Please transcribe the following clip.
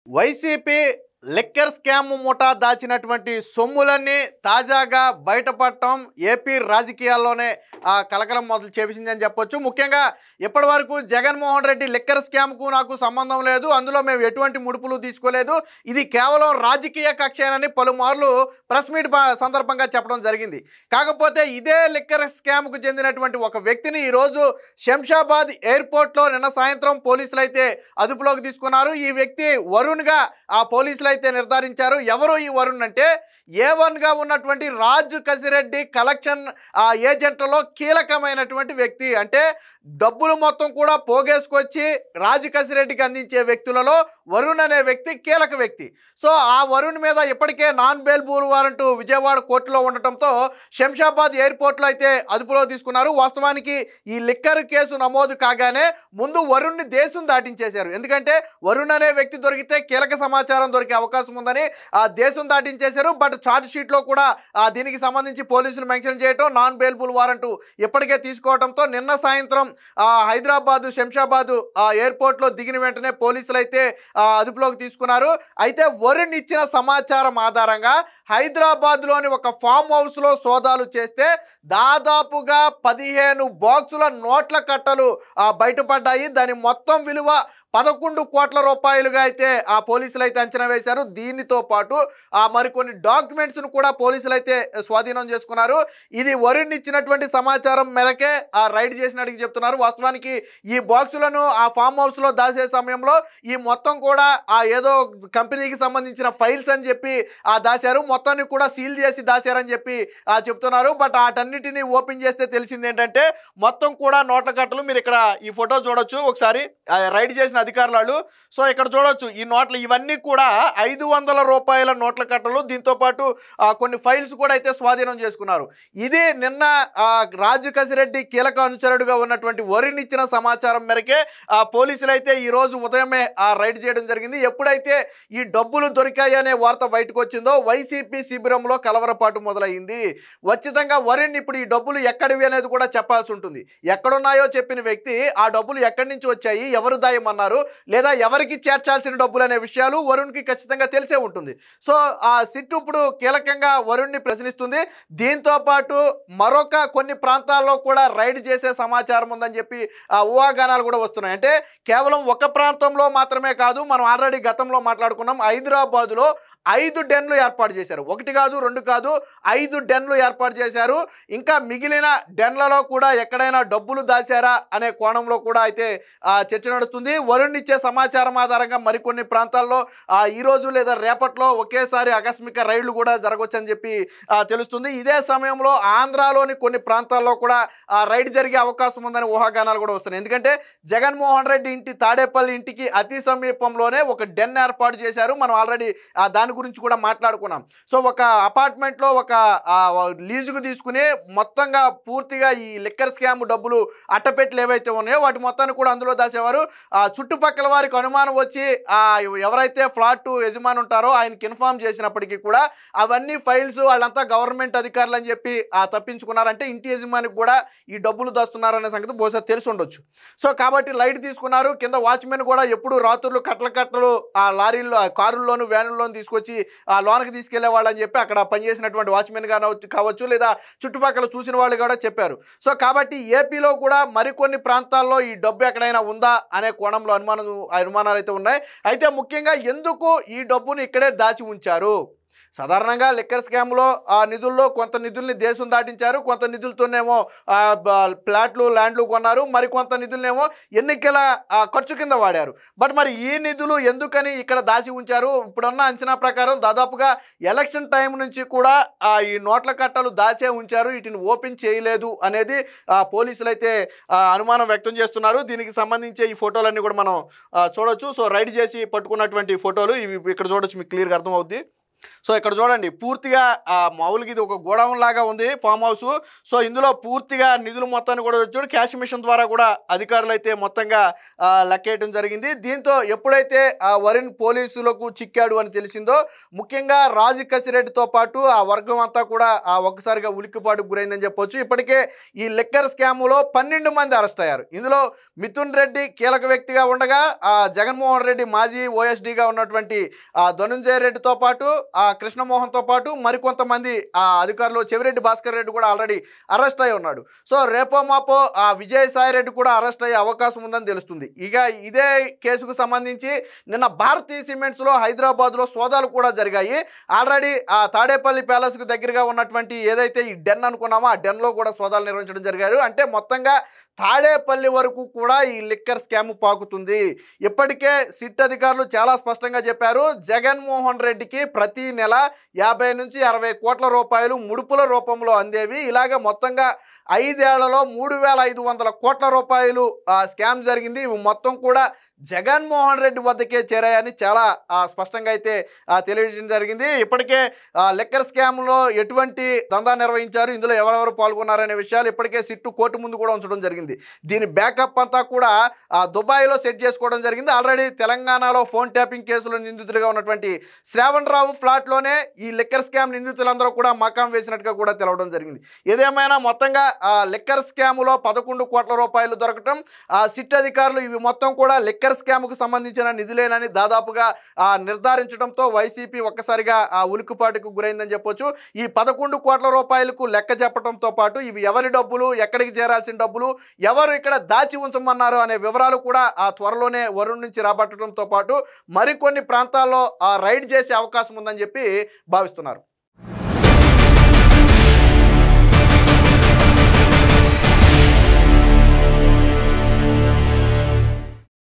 YCP liquor scam ముఠా దాచినటువంటి సొమ్ములన్నీ తాజాగా బయటపడటం ఏపీ రాజకీయాల్లోనే కలకలం మొదలు చేసిందని చెప్పొచ్చు. ముఖ్యంగా ఇప్పటివరకు జగన్మోహన్ రెడ్డి లిక్కర్ స్కామ్కు నాకు సంబంధం లేదు, అందులో మేము ఎటువంటి ముడుపులు తీసుకోలేదు, ఇది కేవలం రాజకీయ కక్షేనని పలుమార్లు ప్రెస్ మీట్ సందర్భంగా చెప్పడం జరిగింది. కాకపోతే ఇదే లిక్కర్ స్కామ్కు చెందినటువంటి ఒక వ్యక్తిని ఈరోజు శంషాబాద్ ఎయిర్పోర్ట్లో నిన్న సాయంత్రం పోలీసులు అయితే అదుపులోకి తీసుకున్నారు. ఈ వ్యక్తి వరుణ్గా ఆ పోలీసులు అయితే నిర్ధారించారు. ఎవరు ఈ వరుణ్ అంటే A1గా ఉన్నటువంటి రాజు కసిరెడ్డి కలెక్షన్ ఏజెంట్లలో కీలకమైనటువంటి వ్యక్తి. అంటే డబ్బులు మొత్తం కూడా పోగేసుకొచ్చి రాజు కసిరెడ్డికి అందించే వ్యక్తులలో వరుణ్ అనే వ్యక్తి కీలక వ్యక్తి. సో ఆ వరుణ్ మీద ఇప్పటికే నాన్ బెయిలబుల్ వారెంట్ విజయవాడ కోర్టులో ఉండటంతో శంషాబాద్ ఎయిర్పోర్ట్లో అయితే అదుపులో తీసుకున్నారు. వాస్తవానికి ఈ లిక్కర్ కేసు నమోదు కాగానే ముందు వరుణ్ని దేశం దాటించేశారు. ఎందుకంటే వరుణ్ అనే వ్యక్తి దొరికితే కీలక సమాచారం దొరికే అవకాశం ఉందని దేశం దాటించేశారు. బట్ ఛార్జ్ షీట్లో కూడా దీనికి సంబంధించి పోలీసులు మెన్షన్ చేయడం, నాన్ బెయిలబుల్ వారెంట్ ఇప్పటికే తీసుకోవడంతో నిన్న సాయంత్రం హైదరాబాదు శంషాబాదు ఎయిర్పోర్ట్లో దిగిన వెంటనే పోలీసులు అయితే అదుపులోకి తీసుకున్నారు. అయితే వరుణ్ ఇచ్చిన సమాచారం ఆధారంగా హైదరాబాద్లోని ఒక ఫామ్ హౌస్లో సోదాలు చేస్తే దాదాపుగా 15 బాక్సుల నోట్ల కట్టలు బయటపడ్డాయి. దాని మొత్తం విలువ 11 కోట్ల రూపాయలుగా అయితే ఆ పోలీసులు అయితే అంచనా వేశారు. దీనితో పాటు మరికొన్ని డాక్యుమెంట్స్ను కూడా పోలీసులు అయితే స్వాధీనం చేసుకున్నారు. ఇది వరుణ్ ఇచ్చినటువంటి సమాచారం మేరకే రైడ్ చేసినట్టుగా చెప్తున్నారు. వాస్తవానికి ఈ బాక్సులను ఆ ఫామ్ హౌస్లో దాచే సమయంలో ఈ మొత్తం కూడా ఏదో కంపెనీకి సంబంధించిన ఫైల్స్ అని చెప్పి దాచారు. మొత్తాన్ని కూడా సీల్ చేసి దాచారని చెప్పి చెప్తున్నారు. బట్ వాటన్నిటిని ఓపెన్ చేస్తే తెలిసింది ఏంటంటే మొత్తం కూడా నోట్ల కట్టలు, మీరు ఇక్కడ ఈ ఫోటో చూడొచ్చు ఒకసారి, రైడ్ చేసిన అధికారులు. సో ఇక్కడ చూడొచ్చు ఈ నోట్లు, ఇవన్నీ కూడా 500 రూపాయల నోట్ల కట్టలు. దీంతో పాటు కొన్ని ఫైల్స్ కూడా అయితే స్వాధీనం చేసుకున్నారు. ఇది నిన్న రాజు కసిరెడ్డి కీలక అనుచరుడుగా ఉన్నటువంటి వరుణ్ ఇచ్చిన సమాచారం మేరకే పోలీసులు అయితే ఈ రోజు ఉదయమే రైడ్ చేయడం జరిగింది. ఎప్పుడైతే ఈ డబ్బులు దొరికాయి అనే వార్త బయటకు వచ్చిందో వైసీపీ శిబిరంలో కలవరపాటు మొదలైంది. ఖచ్చితంగా వరుణ్ ఇప్పుడు ఈ డబ్బులు ఎక్కడివి అనేది కూడా చెప్పాల్సి ఉంటుంది. ఎక్కడున్నాయో చెప్పిన వ్యక్తి ఆ డబ్బులు ఎక్కడి నుంచి వచ్చాయి, ఎవరు దాయమన్నారు, లేదా ఎవరికి చేర్చాల్సిన డబ్బులు అనే విషయాలు వరుణ్కి ఖచ్చితంగా తెలిసే ఉంటుంది. సో ఆ సిట్ ఇప్పుడు కీలకంగా వరుణ్ని ప్రశ్నిస్తుంది. దీంతో పాటు మరొక కొన్ని ప్రాంతాల్లో కూడా రైడ్ చేసే సమాచారం ఉందని చెప్పి ఊహాగానాలు కూడా వస్తున్నాయి. అంటే కేవలం ఒక ప్రాంతంలో మాత్రమే కాదు, మనం ఆల్రెడీ గతంలో మాట్లాడుకున్నాం, హైదరాబాదులో 5 డెన్లు ఏర్పాటు చేశారు. 1 కాదు 2 కాదు 5 డెన్లు ఏర్పాటు చేశారు. ఇంకా మిగిలిన డెన్లలో కూడా ఎక్కడైనా డబ్బులు దాచారా అనే కోణంలో కూడా అయితే చర్చ నడుస్తుంది. వరుణ్ ఇచ్చే సమాచారం ఆధారంగా మరికొన్ని ప్రాంతాల్లో ఈరోజు లేదా రేపట్లో ఒకేసారి ఆకస్మిక రైళ్లు కూడా జరగవచ్చని చెప్పి తెలుస్తుంది. ఇదే సమయంలో ఆంధ్రాలోని కొన్ని ప్రాంతాల్లో కూడా రైడ్ జరిగే అవకాశం ఉందని ఊహాగానాలు కూడా వస్తున్నాయి. ఎందుకంటే జగన్మోహన్ రెడ్డి ఇంటి తాడేపల్లి ఇంటికి అతి సమీపంలోనే ఒక డెన్ ఏర్పాటు చేశారు. మనం ఆల్రెడీ దాని గురించి కూడా మాట్లాడుకున్నాం. సో ఒక అపార్ట్మెంట్లో ఒక లీజుకు తీసుకుని మొత్తంగా పూర్తిగా ఈ లిక్కర్ స్కామ్ డబ్బులు అట్టపెట్టలు ఏవైతే ఉన్నాయో వాటి మొత్తాన్ని కూడా అందులో దాచేవారు. చుట్టుపక్కల వారికి అనుమానం వచ్చి ఎవరైతే ఫ్లాట్ యజమాని ఉంటారో ఆయనకి ఇన్ఫార్మ్ చేసినప్పటికీ కూడా అవన్నీ ఫైల్స్ వాళ్ళంతా గవర్నమెంట్ అధికారులు అని చెప్పి తప్పించుకున్నారంటే ఇంటి యజమానికి కూడా ఈ డబ్బులు దాస్తున్నారనే సంగతి బహుశా తెలిసి ఉండొచ్చు. సో కాబట్టి లైట్ తీసుకున్నారు. కింద వాచ్మెన్ కూడా ఎప్పుడు రాత్రులు కట్టలు లారీల్లో కారుల్లోను వ్యానుల్లోనూ తీసుకొచ్చి లోనకి తీసుకెళ్లే వాళ్ళని చెప్పి అక్కడ పనిచేసినటువంటి వాచ్మెన్ కావచ్చు లేదా చుట్టుపక్కల చూసిన వాళ్ళు కూడా చెప్పారు. సో కాబట్టి ఏపీలో కూడా మరికొన్ని ప్రాంతాల్లో ఈ డబ్బు ఎక్కడైనా ఉందా అనే కోణంలో అనుమానాలు అయితే ఉన్నాయి. అయితే ముఖ్యంగా ఎందుకు ఈ డబ్బును ఇక్కడే దాచి ఉంచారు? సాధారణంగా లిక్కర్ స్కామ్లో నిధుల్లో కొంత నిధుల్ని దేశం దాటించారు, కొంత నిధులతోనేమో ప్లాట్లు ల్యాండ్లు కొన్నారు, మరికొంత నిధులనేమో ఎన్నికల ఖర్చు కింద వాడారు. బట్ మరి ఈ నిధులు ఎందుకని ఇక్కడ దాచి ఉంచారు? ఇప్పుడున్న అంచనా ప్రకారం దాదాపుగా ఎలక్షన్ టైం నుంచి కూడా ఈ నోట్ల కట్టలు దాచే ఉంచారు, వీటిని ఓపెన్ చేయలేదు అనేది పోలీసులు అయితే అనుమానం వ్యక్తం చేస్తున్నారు. దీనికి సంబంధించి ఈ ఫోటోలన్నీ కూడా మనం చూడొచ్చు. సో రైడ్ చేసి పట్టుకున్నటువంటి ఫోటోలు ఇవి ఇక్కడ చూడొచ్చు, మీకు క్లియర్గా అర్థమవుద్ది. సో ఇక్కడ చూడండి పూర్తిగా మామూలుగా ఇది ఒక గోడౌన్ లాగా ఉంది ఫామ్ హౌస్. సో ఇందులో పూర్తిగా నిధులు మొత్తాన్ని కూడా వచ్చాడు క్యాష్ మిషన్ ద్వారా కూడా అధికారులు అయితే మొత్తంగా లెక్కేయడం జరిగింది. దీంతో ఎప్పుడైతే వరుణ్ పోలీసులకు చిక్కాడు అని తెలిసిందో ముఖ్యంగా రాజు కసిరెడ్డితో పాటు ఆ వర్గం అంతా కూడా ఒక్కసారిగా ఉలిక్కిపాటుకు గురైందని చెప్పొచ్చు. ఇప్పటికే ఈ లిక్కర్ స్కామ్లో 12 మంది అరెస్ట్ అయ్యారు. ఇందులో మిథున్ రెడ్డి కీలక వ్యక్తిగా ఉండగా జగన్మోహన్ రెడ్డి మాజీ ఓఎస్డీగా ఉన్నటువంటి ధనుంజయ రెడ్డితో పాటు కృష్ణమోహన్తో పాటు మరికొంతమంది అధికారులు చెవిరెడ్డి భాస్కర్ రెడ్డి కూడా ఆల్రెడీ అరెస్ట్ అయి ఉన్నాడు. సో రేపో మాపో విజయసాయి రెడ్డి కూడా అరెస్ట్ అయ్యే అవకాశం ఉందని తెలుస్తుంది. ఇక ఇదే కేసుకు సంబంధించి నిన్న భారతీయ సిమెంట్స్లో హైదరాబాద్లో సోదాలు కూడా జరిగాయి. ఆల్రెడీ తాడేపల్లి ప్యాలెస్కు దగ్గరగా ఉన్నటువంటి ఏదైతే ఈ డెన్ అనుకున్నామో ఆ డెన్లో కూడా సోదాలు నిర్వహించడం జరిగారు. అంటే మొత్తంగా తాడేపల్లి వరకు కూడా ఈ లిక్కర్ స్కామ్ పాకుతుంది. ఇప్పటికే సిట్ అధికారులు చాలా స్పష్టంగా చెప్పారు, జగన్మోహన్ రెడ్డికి ప్రతి నెల 50 నుంచి 60 కోట్ల రూపాయలు ముడుపుల రూపంలో అందేవి. ఇలాగ మొత్తంగా 5 ఏళ్లలో 3,500 కోట్ల రూపాయలు స్కామ్ జరిగింది. ఇవి మొత్తం కూడా జగన్మోహన్ రెడ్డి వద్దకే చేరాయని చాలా స్పష్టంగా అయితే తెలియజేయడం జరిగింది. ఇప్పటికే లిక్కర్ స్కామ్లో ఎటువంటి దందా నిర్వహించారు, ఇందులో ఎవరెవరు పాల్గొన్నారనే విషయాలు ఇప్పటికే సిట్టు కోర్టు ముందు కూడా ఉంచడం జరిగింది. దీని బ్యాకప్ అంతా కూడా దుబాయ్లో సెట్ చేసుకోవడం జరిగింది. ఆల్రెడీ తెలంగాణలో ఫోన్ ట్యాపింగ్ కేసులో నిందితుడిగా ఉన్నటువంటి శ్రావణ్ రావు ఫ్లాట్లోనే ఈ లిక్కర్ స్కామ్ నిందితులందరూ కూడా మకాం వేసినట్టుగా కూడా తెలవడం జరిగింది. ఏదేమైనా మొత్తంగా లిక్కర్ స్కామ్లో 11 కోట్ల రూపాయలు దొరకటం, సిట్ అధికారులు ఇవి మొత్తం కూడా లిక్కర్ స్కామ్కు సంబంధించిన నిధులేనని దాదాపుగా నిర్ధారించడంతో వైసీపీ ఒక్కసారిగా ఉలిక్కిపాటుకు గురైందని చెప్పొచ్చు. ఈ 11 కోట్ల రూపాయలకు లెక్క చెప్పడంతో పాటు ఇవి ఎవరి డబ్బులు, ఎక్కడికి చేరాల్సిన డబ్బులు, ఎవరు ఇక్కడ దాచి ఉంచమన్నారు అనే వివరాలు కూడా త్వరలోనే వరుణ్ నుంచి రాబట్టడంతో పాటు మరికొన్ని ప్రాంతాల్లో రైడ్ చేసే అవకాశం ఉందని చెప్పి భావిస్తున్నారు.